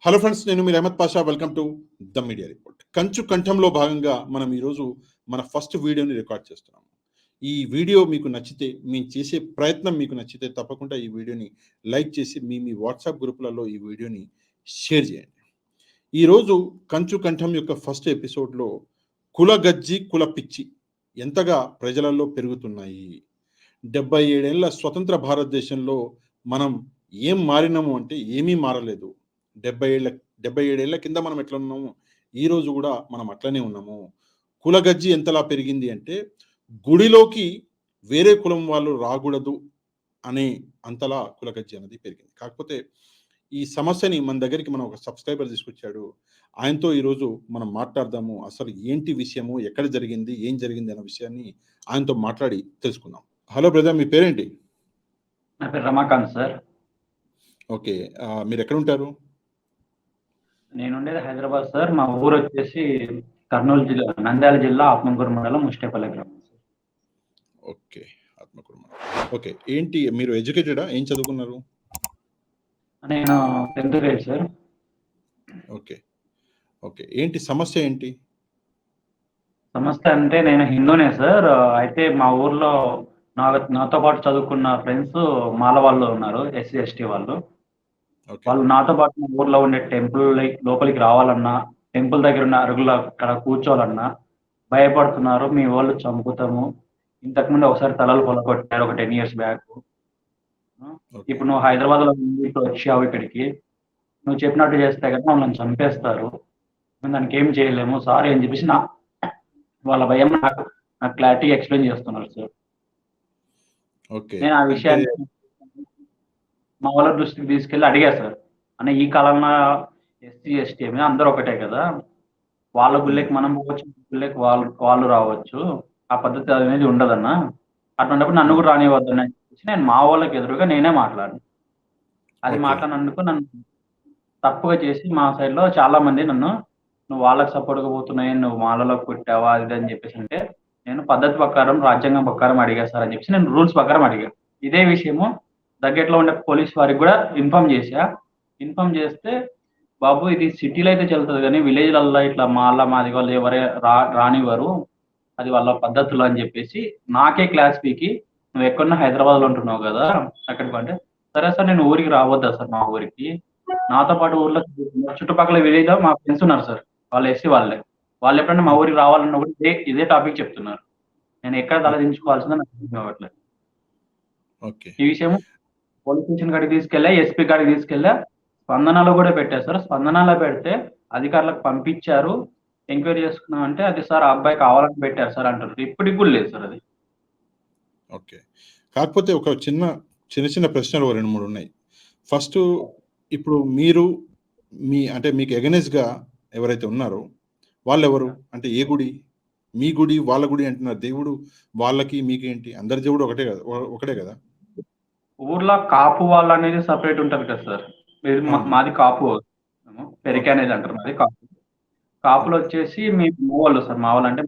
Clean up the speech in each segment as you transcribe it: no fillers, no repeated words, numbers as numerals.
Hello friends, నేను మీరు Ahmed Pasha. Welcome to the media report. కంచు కంఠంలో భాగంగా మనం ఈరోజు మన ఫస్ట్ వీడియోని రికార్డ్ చేస్తున్నాము. ఈ వీడియో మీకు నచ్చితే, మేము చేసే ప్రయత్నం మీకు నచ్చితే తప్పకుండా ఈ వీడియోని లైక్ చేసి మీ వాట్సాప్ గ్రూపులలో ఈ వీడియోని షేర్ చేయండి. ఈరోజు కంచు కంఠం యొక్క ఫస్ట్ ఎపిసోడ్లో కుల గజ్జి కుల పిచ్చి ఎంతగా ప్రజలలో పెరుగుతున్నాయి. 77 ఏళ్ల స్వతంత్ర భారతదేశంలో మనం ఏం మారినాము అంటే ఏమీ మారలేదు. 77 ఏళ్ల కింద మనం ఎట్లా ఉన్నాము, ఈ రోజు కూడా మనం అట్లనే ఉన్నాము. కులగజ్జి ఎంతలా పెరిగింది అంటే గుడిలోకి వేరే కులం వాళ్ళు రాకూడదు అనే అంతలా కులగజ్జి అనేది పెరిగింది. కాకపోతే ఈ సమస్యని మన దగ్గరికి మనం ఒక సబ్స్క్రైబర్ తీసుకొచ్చాడు. ఆయనతో ఈరోజు మనం మాట్లాడదాము. అసలు ఏంటి విషయము, ఎక్కడ జరిగింది, ఏం జరిగింది అన్న విషయాన్ని ఆయనతో మాట్లాడి తెలుసుకుందాం. హలో బ్రదర్, మీ పేరేంటి? నా పేరు రమాకాంత్ సార్. ఓకే, మీరు ఎక్కడ ఉంటారు? నేను ఉండేది హైదరాబాద్ సార్. మా ఊరు వచ్చేసి కర్నూలు జిల్లా, నంద్యాల జిల్లా, ఆత్మకూరు మండలం, ముష్టేపల్లి గ్రామం సార్. ఓకే, ఆత్మకూరు మండలం. ఓకే, ఏంటి మీరు ఎడ్యుకేటెడా? ఏం చదువుకున్నారు? నేను 10th grade sir. Okay okay, ఏంటి సమస్య ఏంటి? సమస్య అంటే నేను హిందూనే సార్. అయితే మా ఊర్లో నాతో పాటు చదువుకున్న ఫ్రెండ్స్ మాల వాళ్ళు ఉన్నారు, ఎస్సీ ఎస్టీ వాళ్ళు. ఓకే వాళ్ళు నాతో పాటు మా ఊర్లో ఉండే టెంపుల్ లోపలికి రావాలన్నా, టెంపుల్ దగ్గర ఉన్న అరుగుల అక్కడ కూర్చోవాలన్నా భయపడుతున్నారు. మీ వాళ్ళు చంపుతాము, ఇంతకుముందు ఒకసారి తలలు పొలగొట్టారు ఒక 10 years బ్యాక్. ఓకే ఇప్పుడు నువ్వు హైదరాబాద్లో ఇప్పుడు వచ్చావు ఇక్కడికి, నువ్వు చెప్పినట్టు చేస్తే కదా మమ్మల్ని చంపేస్తారు, మేము దానికి ఏం చేయలేము సారీ అని చెప్పేసి వాళ్ళ భయం నాకు క్లారిటీ ఎక్స్ప్లెయిన్ చేస్తున్నారు సార్. ఓకే, నేను ఆ విషయాన్ని మా వాళ్ళ దృష్టికి తీసుకెళ్ళి అడిగా సార్. అన్న ఈ కాలంలో ఎస్సీ ఎస్టీ మీద అందరూ ఒకటే కదా, వాళ్ళ గుళ్ళకి మనం పోవచ్చు, గుళ్ళకి వాళ్ళు రావచ్చు, ఆ పద్ధతి అనేది ఉండదన్న, అటువంటిప్పుడు నన్ను కూడా రానివ్వద్దని చెప్పేసి నేను మా వాళ్ళకి ఎదురుగా నేనే మాట్లాడాను. అది మాట్లాడినందుకు నన్ను తప్పుగా చేసి మా సైడ్లో చాలా మంది నన్ను, నువ్వు వాళ్ళకి సపోర్ట్గా పోతున్నాయి, నువ్వు మాలలో పుట్టావా అది అని చెప్పేసి అంటే, నేను పద్ధతి ప్రకారం రాజ్యాంగం ప్రకారం అడిగా సార్ అని చెప్పేసి నేను రూల్స్ ప్రకారం అడిగా. ఇదే విషయము దగ్గరలో ఉండే పోలీస్ వారికి కూడా ఇన్ఫార్మ్ చేస్తే, బాబు ఇది సిటీలో అయితే చెల్తుంది కానీ విలేజ్లల్లో ఇట్లా మాది వాళ్ళు ఎవరే రానివ్వరు, అది వాళ్ళ పద్ధతులు అని చెప్పేసి నాకే క్లాస్ పీకి, నువ్వు ఎక్కడున్నా హైదరాబాద్లో ఉంటున్నావు కదా అక్కడికి అంటే, సరే సార్ నేను ఊరికి రావద్దా సార్, మా ఊరికి నాతో పాటు ఊర్లో చుట్టుపక్కల విలేజ్ మా ఫ్రెండ్స్ ఉన్నారు సార్, వాళ్ళు ఎస్సీ వాళ్ళు ఎప్పుడైనా మా ఊరికి రావాలన్నా కూడా ఇదే టాపిక్ చెప్తున్నారు. నేను ఎక్కడ తలదించుకోవాల్సిందో నాకు అర్థం కావట్లేదు. ఈ విషయం పోలీస్ స్టేషన్ కాడికి తీసుకెళ్ళా, ఎస్పీ కాడికి తీసుకెళ్ళా, స్పందనలో కూడా పెట్టారు సార్. స్పందనలో పెడితే అధికారులకు పంపించారు, ఎంక్వైరీ చేసుకున్నాం అంటే అది సార్ ఆ అబ్బాయి కావాలని పెట్టారు సార్ అంటారు. ఇప్పటికి కూడా లేదు సార్ అది. ఓకే, కాకపోతే ఒక చిన్న ప్రశ్నలు 2-3 ఉన్నాయి. ఫస్ట్, ఇప్పుడు మీరు అంటే మీకు ఎగనెస్ట్గా ఎవరైతే ఉన్నారో వాళ్ళు ఎవరు? అంటే ఏ గుడి? మీ గుడి వాళ్ళ గుడి అంటున్నారు. దేవుడు వాళ్ళకి మీకు ఏంటి? అందరి దేవుడు ఒకటే కదా. ఊర్లో కాపు వాళ్ళు అనేది సపరేట్ ఉంటది కదా సార్. మాది కాపు, పెరిక అనేది అంటారు, మాది కాపులు వచ్చేసి మీ వాళ్ళు సార్. మా వాళ్ళు అంటే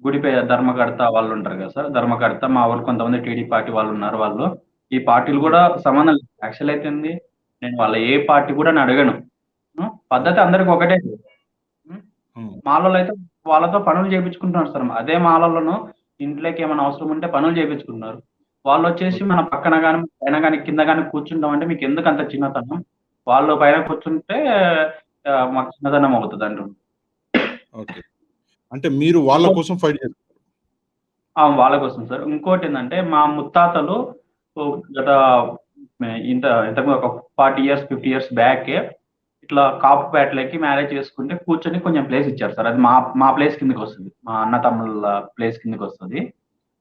గుడి ధర్మకర్త వాళ్ళు ఉంటారు కదా సార్, ధర్మకర్త మా వాళ్ళు కొంతమంది టీడీ పార్టీ వాళ్ళు ఉన్నారు. వాళ్ళు ఈ పార్టీలు కూడా సంబంధం లేదు. యాక్చువల్ అయితే నేను వాళ్ళ ఏ పార్టీ కూడా నేను అడగను, పద్ధతి అందరికి ఒకటే. మాలలో అయితే వాళ్ళతో పనులు చేయించుకుంటున్నారు సార్. అదే మాలలోనూ ఇంట్లోకి ఏమైనా అవసరం ఉంటే పనులు చేయించుకుంటున్నారు. వాళ్ళు వచ్చేసి మన పక్కన కానీ పైన కానీ కింద కానీ కూర్చుంటాం అంటే మీకు ఎందుకు అంత చిన్నతనం, వాళ్ళు పైన కూర్చుంటే మాకు చిన్నతనం అవుతుంది అంటారు. ఓకే, అంటే మీరు వాళ్ళ కోసం ఫైట్ చేస్తారు? వాళ్ళ కోసం సార్. ఇంకోటి ఏంటంటే మా ముత్తాతలు గత ఇంతకు ఒక 40 years 50 years బ్యాకే ఇట్లా కాపుపేటలకి మ్యారేజ్ చేసుకుంటే కూర్చొని కొంచెం ప్లేస్ ఇచ్చారు సార్. అది మా ప్లేస్ కిందకి వస్తుంది, మా అన్న తమ్ముళ్ళ ప్లేస్ కిందకి వస్తుంది.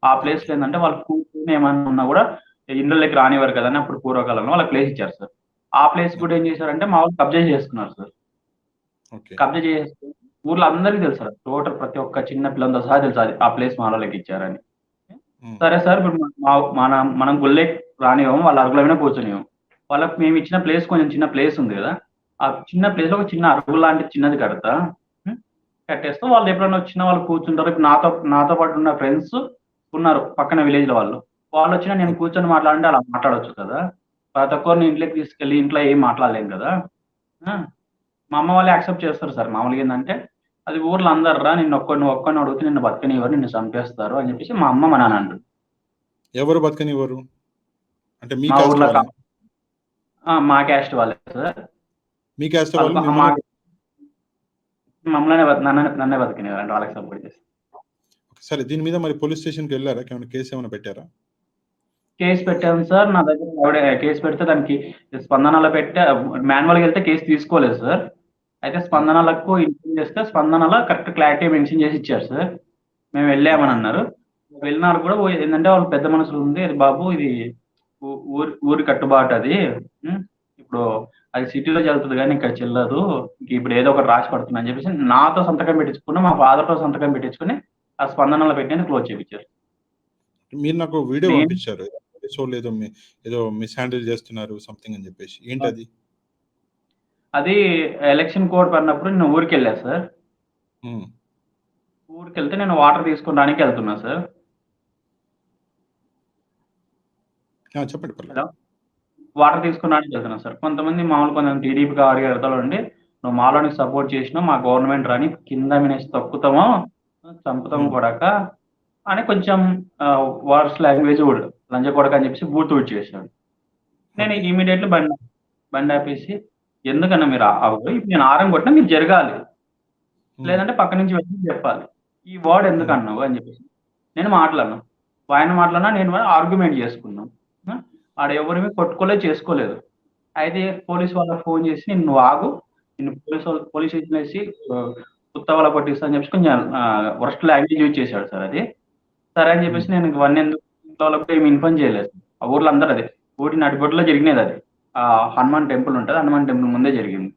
ఆ ప్లేస్లో ఏంటంటే వాళ్ళు కూర్చొని ఏమన్నా ఉన్నా కూడా ఇండ్లకి రానివారు కదా అని అప్పుడు పూర్వకాలంలో వాళ్ళకి ప్లేస్ ఇచ్చారు సార్. ఆ ప్లేస్ కూడా ఏం చేశారంటే మా వాళ్ళు కబ్జా చేసుకున్నారు సార్. కబ్జా చేసుకుని ఊర్లో అందరికీ తెలుసు సార్, టోటల్ ప్రతి ఒక్క చిన్న పిల్లలతో సహా తెలుసు ఆ ప్లేస్ మా వాళ్ళకి ఇచ్చారని. సరే సార్, ఇప్పుడు మనం గుళ్ళే రానివ్వము, వాళ్ళ అరుగుల మీద కూర్చొనివ్వము. వాళ్ళకి మేము ఇచ్చిన ప్లేస్ కొంచెం చిన్న ప్లేస్ ఉంది కదా, ఆ చిన్న ప్లేస్ లో ఒక చిన్న అరుగు లాంటి చిన్నది కట్టేస్తూ వాళ్ళు ఎప్పుడైనా వచ్చినా వాళ్ళు కూర్చుంటారు. ఇప్పుడు నాతో పాటు ఉన్న ఫ్రెండ్స్ ఉన్నారు పక్కన విలేజ్ లో, వాళ్ళు వచ్చినా నేను కూర్చొని మాట్లాడంటే అలా మాట్లాడవచ్చు కదా. ప్రతి ఒక్కరిని ఇంట్లోకి తీసుకెళ్ళి ఇంట్లో ఏం మాట్లాడలేం కదా. మా అమ్మ వాళ్ళే యాక్సెప్ట్ చేస్తారు సార్. మామూలుగా ఏందంటే, అది ఊర్లో అందర్రా నువ్వు ఒక్కడిని అడిగితే నిన్ను బతకనివ్వరు, నిన్ను చంపేస్తారు అని చెప్పేసి మా అమ్మ, మా నాన్న అంటారు. ఎవరు బతకనివ్వరు? అంటే మీ మా కాస్ట్ ఊర్లో వాళ్ళా? మా క్యాస్ట్ వాళ్ళే సార్. మీ కాస్ట్ వాళ్ళు వాళ్ళు మిమ్మల్ని నన్నే బతకనివ్వరండి. వాళ్ళకి సపోర్ట్ చేస్తారు. సరే దీని మీద మరి పోలీస్ స్టేషన్‌కెళ్లారా? ఏమైనా కేస్ ఏమైనా పెట్టారా? కేస్ పెట్టాను సార్. నా దగ్గర కేస్ పెడితే దానికి స్పందనలో మాన్యువల్‌గా ఎళ్తే కేస్ తీసుకోలేదు సార్. అయితే స్పందనలకు ఇన్ఫార్మ్ చేస్తే స్పందనలో కరెక్ట్ క్లారిటీ మెన్షన్ చేసి ఇచ్చారు సార్. మేము వెళ్ళామని ఓకే. అన్నారు. వెళ్ళినారు కూడా ఏందంటే వాళ్ళు పెద్ద మనుషులు ఉంది. "అది బాబు ఇది ఊరి కట్టుబాటు అది. హ్మ్. ఇప్పుడు అది సిటీలో చెల్తది గానీ ఇక్కడ చెల్లదు. ఇప్పుడు ఏదో ఒకటి రాసి పడుతుంది" అని చెప్పేసి నాతో సంతకం పెట్టించుకున్న, మా ఫాదర్‌తో సంతకం పెట్టించుకొని ఆ స్పందనలో పెట్టేది క్లోజ్ చేపిచ్చారు. మీరు నాకు వీడియో నేను పంపించారు. పోలీసోళ్ళు ఏదో మిస్‌హ్యాండిల్ చేస్తున్నారు సంథింగ్ అని చెప్పేసి. ఏంటది? అది ఎలక్షన్ కోడ్ పడినప్పుడు నేను ఊరికెళ్ళా సార్. హ్మ్. ఊరికెళ్తే నేను వాటర్ తీసుకొనడానికి ఎళ్తున్నా సార్. ఆ! చెప్పండి పర్లేదు. హలో! వాటర్ తీసుకొనడానికి ఎళ్తున్నా సార్. కొంతమంది టీడీపీ కార్యకర్తలుండి, "నువ్వు మాలోనికి సపోర్ట్ చేసినావు, మా గవర్నమెంట్ రాని కింద మీనేసి తొక్కుతాము, చంపుతాము హ్మ్. కొడకా" అని కొంచెం వర్స్ లాంగ్వేజ్ కూడా లంజ కొడకా అని చెప్పేసి బూత్ ఊడ్ చేశాడు. నేను ఓకే. ఇమ్మీడియేట్‌లీ బండాపేసి, "ఎందుకన్నా మీరు ఆగరు? ఇప్పుడు నేను హారన్ కొట్టినా మీరు జరగాలి. హ్మ్. లేదంటే పక్క నుంచి వచ్చి చెప్పాలి. ఈ వర్డ్ హ్మ్. ఎందుకన్నావు" అని చెప్పేసి. నేను మాట్లాడను. ఆయన మాట్లాడినా, నేను ఆర్గ్యుమెంట్ చేసుకున్నాం. ఆ! ఆడ ఎవరిమి కొట్టుకోలేదు, చేసుకోలేదు. అయితే పోలీస్ వాళ్ళకి ఫోన్ చేసి, "నువ్వు ఆగు. నిన్ను పోలీస్ స్టేషన్‌లో ఏసి ఉత్తవల కొట్టిస్తా" అని చెప్పేసి కొంచెం వరస్ట్ లాంగ్వేజ్ యూజ్ చేశాడు సార్ అది. సరే అని హ్మ్. చెప్పేసి నేను ఇవన్నీ ఎందుకు ఇంట్లో వాళ్ళకి ఏమి ఇన్ఫార్మ్ చేయలేదు. ఆ ఊర్లో అందరూ అదే. ఊరి నడిబొడ్డులో జరిగినదది. హనుమాన్ టెంపుల్ ఉంటది. హనుమాన్ టెంపుల్ ముందే జరిగింది.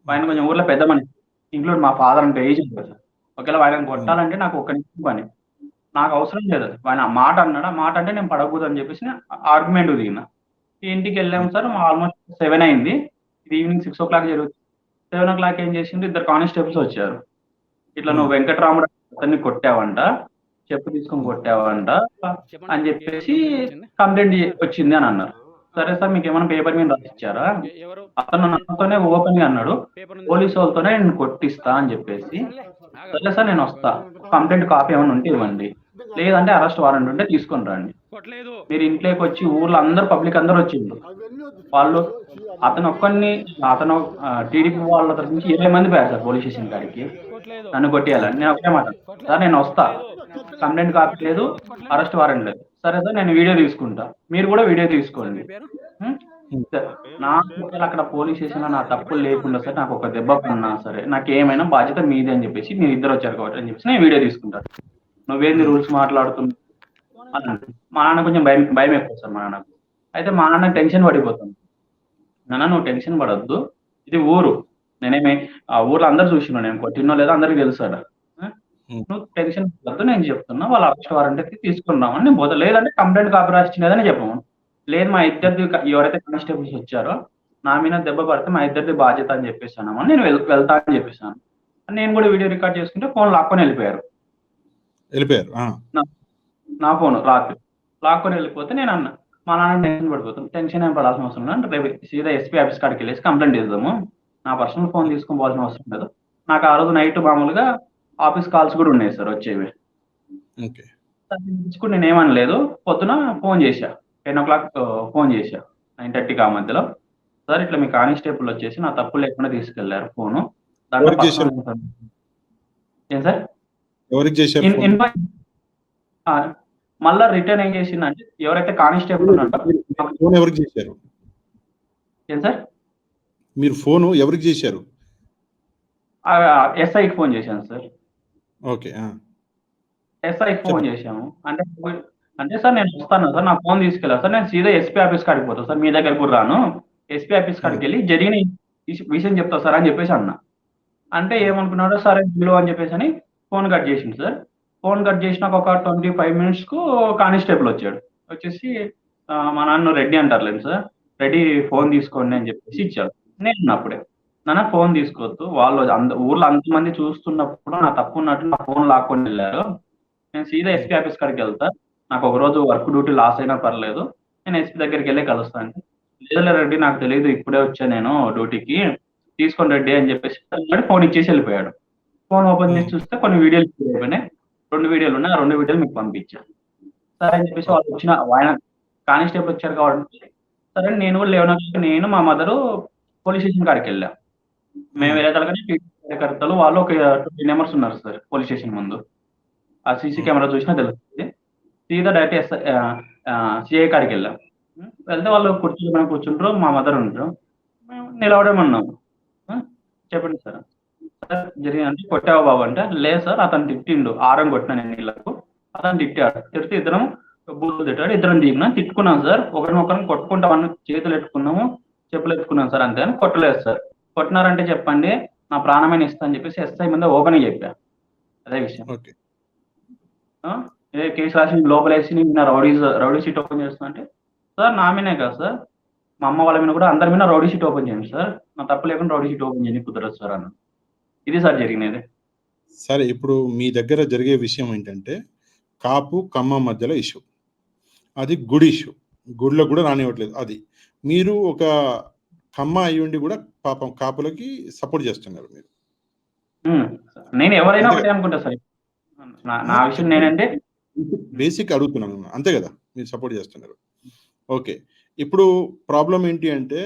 ఆయన ఓకే. కొంచెం ఊర్లో పెద్ద మనిషి. ఇంక్లూడ్ మా ఫాదర్ అంత ఏజ్ ఉంటది సార్. ఒకవేళ ఆయనని హ్మ్. కొట్టాలంటే నాకు ఒక్క నిమిషం పని. నాకు అవసరం లేదు. ఆయన ఆ మాట అన్నాడు. ఆ మాట అంటే నేను పడకూడదని చెప్పేసి ఆర్గ్యుమెంట్‌కి దిగిన. ఇంటికెళ్ళాము హ్మ్. సార్. ఆల్‌మోస్ట్ 7 అయింది. ఇది ఈవినింగ్ 6:00 జరుగుతుంది. 7:00 ఏం చేసిండ్రు ఇద్దరు కానిస్టేబుల్స్ వచ్చారు. "ఇట్లా హ్మ్. నువ్వు వెంకటరాముడు అతన్ని కొట్టావంట. చెప్పు తీసుకొని హ్మ్. కొట్టావంట" చెప్పండి. అని ఏ చెప్పేసి కంప్లెయింట్ వచ్చింది? కంప్లెయింట్ సార్ వచ్చింది అని అన్నారు. సరే సార్ మీకేమైనా ఓకే. పేపర్ మీద రాసిచ్చారా? ఎవరు? అతను నాతోనే ఓపెన్‌గా అన్నాడు. పేపర్ ఉంది చూడండి. పోలీసోళ్ళతోనే నేను కొట్టిస్తా అని చెప్పేసి. సర్లే ఆగండి. సరే సార్ నేనొస్తా. కంప్లెయింట్ కాపీ ఏమన్నా ఉంటే ఇవ్వండి. లేదంటే అరెస్ట్ వారెంట్ ఉంటే తీసుకొని రండి. కొట్టలేదు. మీరు ఇంట్లోకొచ్చి ఊర్లో అందరూ పబ్లిక్ అందరూ వచ్చిండ్రు. వాళ్ళు అతను టీడీపీ వాళ్ళ తరపు నుంచి 20 మంది పోయారు సార్ పోలీస్ స్టేషన్ కాడికి. కొట్టలేదు. నన్ను కొట్టేయాలని. ఓకే. నేను ఒకటే మాట. సార్ కొట్టలేదు. నేనొస్తా. కొట్టలేదు. కంప్లెయింట్ కాపీ లేదు. కొట్టలేదు. అరెస్ట్ వారెంట్ లేదు. సరే సార్ నేను వీడియో తీసుకుంటా. మీరు కూడా వీడియో సార్ తీసుకోండి. మీ పేరు? హ్మ్. హ్మ్. సార్ నాకు ఒకవేళ అక్కడ పోలీస్ స్టేషన్‌లో నా తప్పు ఇప్పుడే చెప్తా లేకుండా ఉన్నా. సార్ నాకొక దెబ్బ పడినా సరే నాకేమైనా బాధ్యత మీదే అని చెప్పేసి మీరిద్దరొచ్చారు కాబట్టి అని చెప్పేసి నేను వీడియో తీసుకుంటా. నువ్వేంది హ్మ్. రూల్స్ మాట్లాడుతున్నావు అని అంటాడు. మా నాన్న కొంచెం భయం ఎక్కువ సార్ మా నాన్నకు. అయితే మా నాన్న టెన్షన్ పడిపోతాను. నాన్న నువ్వు టెన్షన్ పడొద్దు. ఇది ఊరు. నేనేమి ఆ ఊర్లో అందరూ చూషిండ్రు నేను కొట్టినో లేదో అందరికి తెలుసాడ. ఆ! హ్మ్. నువ్వు టెన్షన్ పడొద్దు నేను చెప్తున్నా. వాళ్ళ అరెస్ట్ వారెంట్ అయితే తీసుకొని రామని నేను పోతా. లేదంటే కంప్లెయింట్ కాపీ రాసిచ్చినదని చెప్పమను. లేదు మా హ్మ్. ఇద్దరిది ఎవరైతే కానిస్టేబుల్స్ వచ్చారో నా మీద దెబ్బ పడితే మా ఇద్దరిది బాధ్యత అని చెప్పేసానమని నేను వెళ్తా అని చెప్పేసాను. నేను కూడా వీడియో రికార్డ్ చేసుకుంటే ఫోన్ లాక్కొని వెళ్ళిపోయారు. ఎళ్ళిపోయారు. ఆ! నా నా ఫోను రాత్రి. లాక్కొని వెళ్ళిపోతే నేనన్నా. మా నాన్న టెన్షన్ పడిపోతాను. టెన్షన్ ఏం పడాల్సిన అవసరం లేదు. రేపు సీదా ఎస్పీ ఆఫీస్ కాడికెళ్ళేసి కంప్లెయింట్ ఇద్దాము. నా పర్సనల్ ఫోన్ తీసుకొని పోవాల్సిన అవసరం లేదు. నాకు ఆ రోజు నైట్ మామూలుగా ఆఫీస్ కాల్స్ కూడా ఉన్నాయి సార్ వచ్చేవి. ఓకే. తప్పించుకొని నేనేమనలేదు. పొద్దున ఫోన్ చేశా. 10:00 ఫోన్ చేశా. 9:30కి ఆ మధ్యలో. సార్ ఇట్లా మీ కానిస్టేబుల్ వచ్చేసి నా తప్పు లేకుండా తీసుకెళ్లారు ఫోను. దాంట్లో ఎవరికి చేశారు? పర్సనల్ ఇన్ఫర్మేషన్ ఏం సార్? ఎవరికి చేశారు ఇన్ ఫోను? ఇన్ఫార్మ్ ఆ! మళ్ళా రిటర్న్ ఏం చేసిందంటే ఎవరైతే కానిస్టేబుల్ లేదు. ఉన్నాడో మీరు మాకు ఫోను ఎవరికి చేశారు? ఏం సార్? మీరు ఫోను ఎవరికి చేశారు? ఎస్ఐకి ఫోన్ చేశాను సార్. ఓకే. ఆ! ఎస్ఐకి ఫోన్ చెప్పండి. చేశాము. అంటే సార్ నేను వస్తాను సార్. నా ఫోన్ తీసుకెళ్ళాలి సార్. నేను సీదా ఎస్పీ ఆఫీస్ కాడికి పోతా సార్. మీ దగ్గరికి కూడా రాను. ఎస్పీ ఆఫీస్ హ్మ్. కాడికెళ్ళి జరిగిన విషయం చెప్తా సార్ అని చెప్పేసి అన్నా. అంటే హ్మ్. ఏమనుకున్నాడో సరే పిలువు అని చెప్పేసని ఫోన్ కట్ చేసిండు సార్. ఫోన్ కట్ చేసినాక ఒక 25 మినిట్స్‌కు కానిస్టేబుల్ వచ్చాడు. వచ్చేసి మా నాన్న రెడ్డి అంటారులెండి సార్. రెడ్డి హ్మ్. ఫోన్ తీసుకోండి అని చెప్పేసి ఇచ్చారు. నేనున్నా అప్పుడే. నాన్న ఫోన్ తీసుకోవద్దు. వాళ్ళు ఊర్లో అంతమంది చూస్తున్నప్పుడు నా తప్పు ఉన్నట్టు నా ఫోన్ లాక్కొని వెళ్లారు. నేను సీదా హ్మ్. ఎస్పీ ఆఫీస్ కాడికెళ్తా. నాకు ఒకరోజు వర్క్ డ్యూటీ లాస్ అయినా పర్లేదు. నేను ఎస్పీ దగ్గరికెళ్ళే కలుస్తా అంటే, లేదులే రెడ్డి నాకు తెలీదు. ఇప్పుడే వచ్చా నేను డ్యూటీకి. తీసుకోండి రెడ్డి అని చెప్పేసి ఫోన్ ఇచ్చేసి వెళ్ళిపోయాడు. ఫోన్ ఓపెన్ చేసి చూస్తే కొన్ని వీడియోలు అయిపోయినాయి. 2 వీడియోలు ఉన్నాయి. ఆ 2 వీడియోలు మీకు పంపించాను. సరే అని చెప్పేసి వాళ్ళు వచ్చిన ఆయన కానిస్టేబుల్ వచ్చారు కాబట్టి సరే నేను కూడా లేవనొచ్చి నేను మా మదరు పోలీస్ స్టేషన్ కాడికి వెళ్ళాం. మేము వెళ్ళే తలకని కార్యకర్తలు వాళ్ళు ఒక 20 మెంబర్స్ ఉన్నారు సార్ పోలీస్ స్టేషన్ ముందు. ఆ సీసీ కెమెరా చూసినా తెలుస్తుంది. సీదా డైరెక్ట్ సిఐ కాడికి వెళ్ళాం. వెళ్తే వాళ్ళు కుర్చీలో మేము కూర్చుంటారు, మా మదర్ ఉంటారు. మేము నిలవడమన్నాము. చెప్పండి సార్ సార్ జరిగిందంటే కొట్టావా బాబు అంటే లేదు సార్ అతను తిట్టిండు, ఆరం కొట్టినా నేను వీళ్ళకు, అతను తిట్టాడు. తిడితే ఇద్దరం బూతులు తిట్టాడు, ఇద్దరం దిగినా తిట్టుకున్నాం సార్, ఒకరినొకరిని కొట్టుకుంటామని చేతులు ఎట్టుకున్నాము, చెప్పులు ఎత్తుకున్నాం సార్, అంతే అని కొట్టలేదు సార్. కొట్టినారంటే చెప్పండి నా ప్రాణమైన ఇస్తా అని చెప్పేసి ఎస్ఐ మీద ఓపెన్ చెప్పా. అదే విషయం. ఏ కేసు రాసి లోపలేసి నా రౌడీ షీట్ ఓపెన్ చేస్తున్నా అంటే సార్ నా మీనే కదా సార్, మా అమ్మ వాళ్ళ మీద కూడా అందరి మీద రౌడీ షీట్ ఓపెన్ చేయండి సార్, నా తప్పు లేకుండా రౌడీ షీట్ ఓపెన్ చేయండి కుదరదు సార్ అన్న. ఇది సార్ జరిగినది. సరే, ఇప్పుడు మీ దగ్గర జరిగే విషయం ఏంటంటే కాపు కమ్మ మధ్యలో ఇష్యూ, అది గుడి ఇష్యూ, గుడిలో కూడా రానివ్వట్లేదు. అది మీరు ఒక కమ్మ అయ్యుండి కూడా పాపం కాపులకి సపోర్ట్ చేస్తున్నారు మీరు. నేను ఎవరైనా ఒకటే అనుకుంటా సార్, నా విషయం నేనంటే బేసిక్ అడుగుతున్నాను, అంతే కదా, మీరు సపోర్ట్ చేస్తున్నారు. ఓకే, ఇప్పుడు ప్రాబ్లం ఏంటి అంటే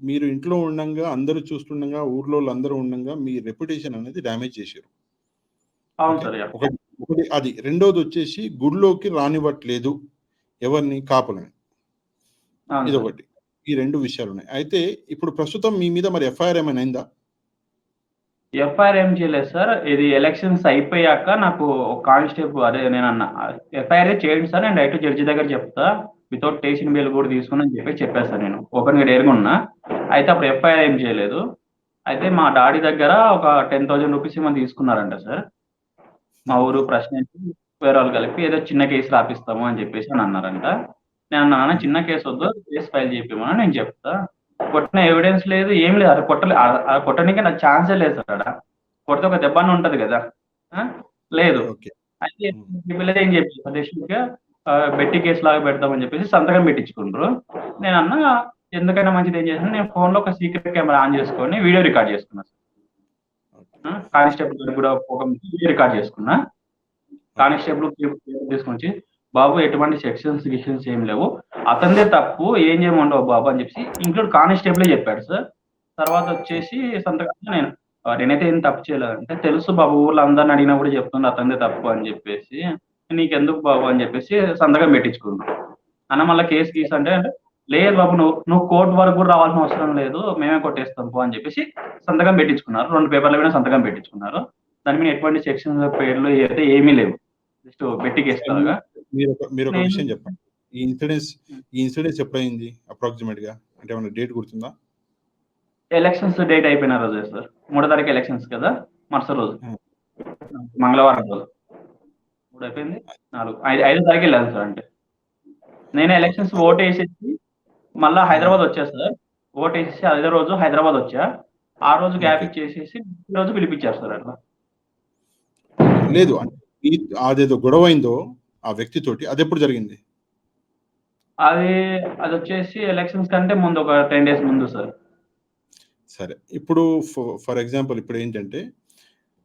మీరు ఇంట్లో ఉండంగా అందరూ చూస్తుండగా ఊర్లో అందరూ ఉండంగా మీ రెప్యుటేషన్ అనేది డ్యామేజ్ చేశారు. ఒకటి అది. రెండోది వచ్చేసి గుడిలోకి రానివ్వట్లేదు ఎవరిని, కాపులని. ఇది ఒకటి. ఈ 2 విషయాలు ఉన్నాయి. అయితే ఇప్పుడు ప్రస్తుతం మీ మీద మరి ఎఫ్ఐఆర్ ఏమైనా అయిందా? ఎఫ్ఐఆర్ ఏం చేయలేదు సార్. ఇది ఎలక్షన్స్ అయిపోయాక నాకు కానిస్టేబుల్ అదే నేను అన్న ఎఫ్ఐఆర్ చేయండి సార్, నేను డైరెక్ట్ జడ్జి దగ్గర చెప్తా, వితౌట్ స్టేషన్ బెయిల్ కూడా తీసుకుని అని చెప్పేసి సార్ నేను ఓపెన్గా డేర్గా ఉన్నా. అయితే అప్పుడు ఎఫ్ఐఆర్ ఏం చేయలేదు. అయితే మా డాడీ దగ్గర ఒక 10,000 రూపీస్ ఏమైనా తీసుకున్నారంట సార్. మా ఊరు ప్రశ్నించి వేరే వాళ్ళు కలిపి ఏదో చిన్న కేసు రాపిస్తాము అని చెప్పేసి అని అన్నారంట. నేను అన్నా చిన్న కేసు వద్దు, కేసు ఫైల్ చేయమని నేను చెప్తా, కొట్టిన ఎవిడెన్స్ లేదు, ఏం లేదు, అది కొట్టడానికి నాకు ఛాన్సే లేదు సార్. అక్కడ కొడితే ఒక దెబ్బని ఉంటది కదా, లేదు. అయితే ఏం చెప్పి డెస్ట్గా బెట్టి కేసు లాగా పెడతామని చెప్పేసి సంతకం పెట్టించుకుంటారు. నేను అన్నా ఎందుకైనా మంచిది ఏం చేసిన, నేను ఫోన్లో ఒక సీక్రెట్ కెమెరా ఆన్ చేసుకొని వీడియో రికార్డ్ చేసుకున్నా సార్. కానిస్టేబుల్ కూడా ఒక వీడియో రికార్డ్ చేసుకున్నా. కానిస్టేబుల్ తీసుకొచ్చి బాబు ఎటువంటి సెక్షన్స్ ఏం లేవు, అతనిదే తప్పు, ఏం చేయమంటావు బాబు అని చెప్పి ఇంక్లూడ్ కానిస్టేబులే చెప్పాడు సార్. తర్వాత వచ్చేసి సంతకం నేనైతే ఏం తప్పు చేయలేదు అంటే, తెలుసు బాబు ఊళ్ళో అందరిని అడిగినా కూడా చెప్తుంది అతనిదే తప్పు అని చెప్పేసి, నీకెందుకు బాబు అని చెప్పేసి సంతకం పెట్టించుకున్నాను. అన్న మళ్ళీ కేసు అంటే లేదు బాబు నువ్వు కోర్టు వరకు కూడా రావాల్సిన అవసరం లేదు, మేమే కొట్టేస్తాం పో అని చెప్పేసి సంతకం పెట్టించుకున్నారు. 2 పేపర్ల మీద సంతకం పెట్టించుకున్నారు. దాని మీద ఎటువంటి సెక్షన్స్ పేర్లు అయితే ఏమీ లేవు, జస్ట్ బెట్టి కేసు లాగా. మీరు ఒక విషయం చెప్పండి, ఈ ఇన్సిడెన్స్ ఎప్పుడైంది అప్రాక్సిమేట్ గా, అంటే ఏమైనా డేట్ గుర్తుందా? ఎలక్షన్స్ డేట్ అయిపోయిన రోజే సార్. 3వ తారీఖు ఎలక్షన్స్ కదా, మరుసటి రోజు మంగళవారం రోజు 3 అయిపోయింది, 4 5 తారీఖు వెళ్ళాను సార్. అంటే నేను ఎలక్షన్స్ ఓట్ వేసేసి మళ్ళీ హైదరాబాద్ వచ్చా సార్. ఓట్ వేసేసి అదే రోజు హైదరాబాద్ వచ్చా. ఆ రోజు గ్యాప్ ఇచ్చేసేసి ఈ రోజు పిలిపించారు సార్. అట్లా లేదు, అదేదో గొడవ అయిందో ఆ వ్యక్తితోటి, అది ఎప్పుడు జరిగింది? అది వచ్చేసి ఎలక్షన్స్ కంటే ముందు ఒక 10 days ముందు సార్. సరే, ఇప్పుడు ఫర్ ఎగ్జాంపుల్ ఇప్పుడు ఏంటంటే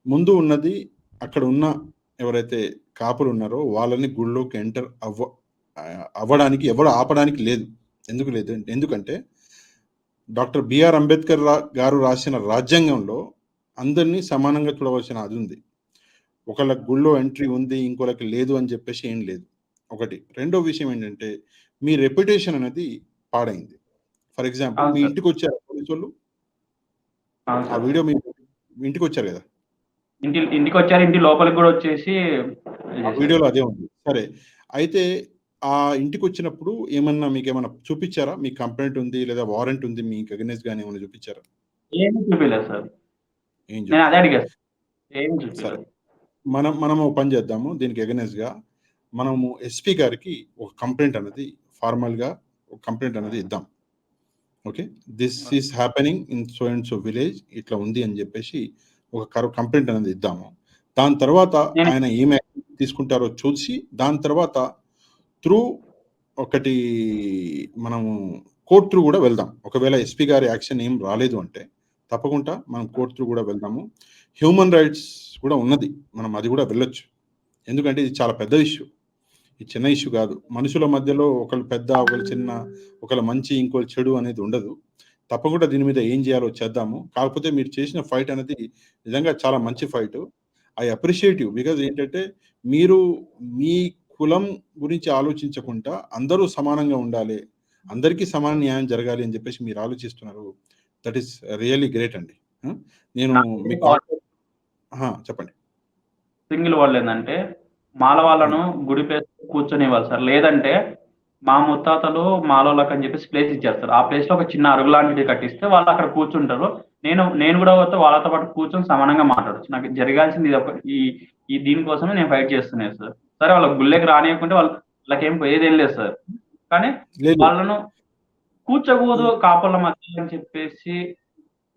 ముందు ఉన్నది అక్కడ ఉన్న ఎవరైతే కాపులు ఉన్నారో వాళ్ళని గుళ్ళోకి ఎంటర్ అవ్వడానికి ఎవరు ఆపడానికి లేదు. ఎందుకు లేదు? ఎందుకంటే డాక్టర్ బిఆర్ అంబేద్కర్ గారు రాసిన రాజ్యాంగంలో అందరినీ సమానంగా చూడవలసిన అది ఉంది. ఒకళ్ళకి గుళ్ళో ఎంట్రీ ఉంది, ఇంకోళ్ళకి లేదు అని చెప్పేసి ఏం లేదు. ఒకటి. రెండో విషయం ఏంటంటే మీ రెప్యుటేషన్ అనేది పాడైంది. ఫర్ ఎగ్జాంపుల్ మీ ఇంటికి వచ్చారు పోలీసు వాళ్ళు, ఆ వీడియో మీ ఇంటికి వచ్చారు కదా, ఇంటికి వచ్చారు, ఇంటి లోపలికి కూడా వచ్చేసి వీడియోలో అదే ఉంది. సరే, అయితే ఆ ఇంటికి వచ్చినప్పుడు ఏమన్నా మీకు ఏమన్నా చూపించారా? మీ కంప్లైంట్ ఉంది లేదా వారెంట్ ఉంది మీకు అగైనెస్ట్ గానీ ఏమైనా చూపించారా? ఏమీ చూపించలేదు సార్. ఏం నేను అదే అడిగాను. ఏమీ చూపించలేదు. మనము పని చేద్దాము దీనికి అగైనెస్ట్ గా, మనము ఎస్పీ గారికి ఒక కంప్లైంట్ అనేది ఫార్మల్ గా ఒక కంప్లైంట్ అనేది ఇద్దాం. Okay, this is happening in so and so village, ఇట్లా ఉంది అని చెప్పేసి ఒక కంప్లైంట్ అనేది ఇద్దాము. దాని తర్వాత ఆయన ఏం యాక్షన్ తీసుకుంటారో చూసి దాని తర్వాత త్రూ ఒకటి మనము కోర్ట్ త్రూ కూడా వెళ్దాం. ఒకవేళ ఎస్పీ గారి యాక్షన్ ఏం రాలేదు అంటే తప్పకుండా మనం కోర్ట్ త్రూ కూడా వెళ్దాము. హ్యూమన్ రైట్స్ కూడా ఉన్నది, మనం అది కూడా వెళ్ళొచ్చు. ఎందుకంటే ఇది చాలా పెద్ద ఇష్యూ, ఇది చిన్న ఇష్యూ కాదు. మనుషుల మధ్యలో ఒకళ్ళు పెద్ద, ఒకళ్ళు చిన్న, ఒకళ్ళు మంచి, ఇంకోళ్ళు చెడు అనేది ఉండదు. తప్పకుండా దీని మీద ఏం చేయాలో చేద్దాము. కాకపోతే మీరు చేసిన ఫైట్ అనేది నిజంగా చాలా మంచి fight. I appreciate you. Because ఏంటంటే మీరు మీ కులం గురించి ఆలోచించకుండా అందరూ సమానంగా ఉండాలి, అందరికీ సమాన న్యాయం జరగాలి అని చెప్పేసి మీరు ఆలోచిస్తున్నారు. దట్ ఈస్ రియల్లీ గ్రేట్ అండి. నేను మీకు చెప్పండి. సింగిల్ వాళ్ళు ఏంటంటే మాల వాళ్ళను గుడి ప్లేస్ కూర్చొనివ్వాలి సార్. లేదంటే మా ముత్తాతలు మాలోళ్ళకి అని చెప్పేసి ప్లేస్ ఇచ్చారు సార్. ఆ ప్లేస్ లో ఒక చిన్న అరుగు లాంటిది కట్టిస్తే వాళ్ళు అక్కడ కూర్చుంటారు. నేను కూడా వాళ్ళతో పాటు కూర్చొని సమానంగా మాట్లాడచ్చు. నాకు జరగాల్సింది ఇది ఈ దీనికోసమే నేను ఫైట్ చేస్తున్నాను సార్. సరే వాళ్ళకి గుళ్ళకి రానియకుంటే వాళ్ళకి ఏం పోయేది ఏం లేదు సార్. కానీ వాళ్ళను కూర్చోకూడదు కాపుల మధ్య అని చెప్పేసి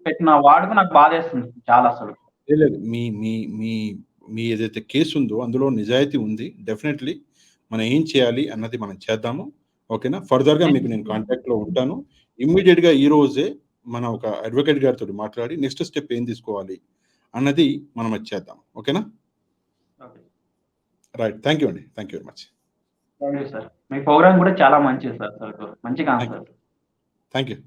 పెట్టిన వాడుకు నాకు బాధేస్తుంది చాలా అసలు. లేదు, మీ మీ మీ మీ ఏదైతే కేసు ఉందో అందులో నిజాయితీ ఉంది. డెఫినెట్లీ మనం ఏం చేయాలి అన్నది మనం చేద్దాము. ఓకేనా? ఫర్దర్గా మీకు నేను కాంటాక్ట్లో ఉంటాను. ఇమ్మీడియట్గా ఈ రోజే మన ఒక అడ్వకేట్ గారితో మాట్లాడి నెక్స్ట్ స్టెప్ ఏం తీసుకోవాలి అన్నది మనం అది చేద్దాం. ఓకేనా? రైట్. థ్యాంక్ యూ అండి. Thank you very much. Thank you sir. మీ ప్రోగ్రామ్ కూడా చాలా మంచిది సార్. మంచి కాన్సెప్ట్. Thank you.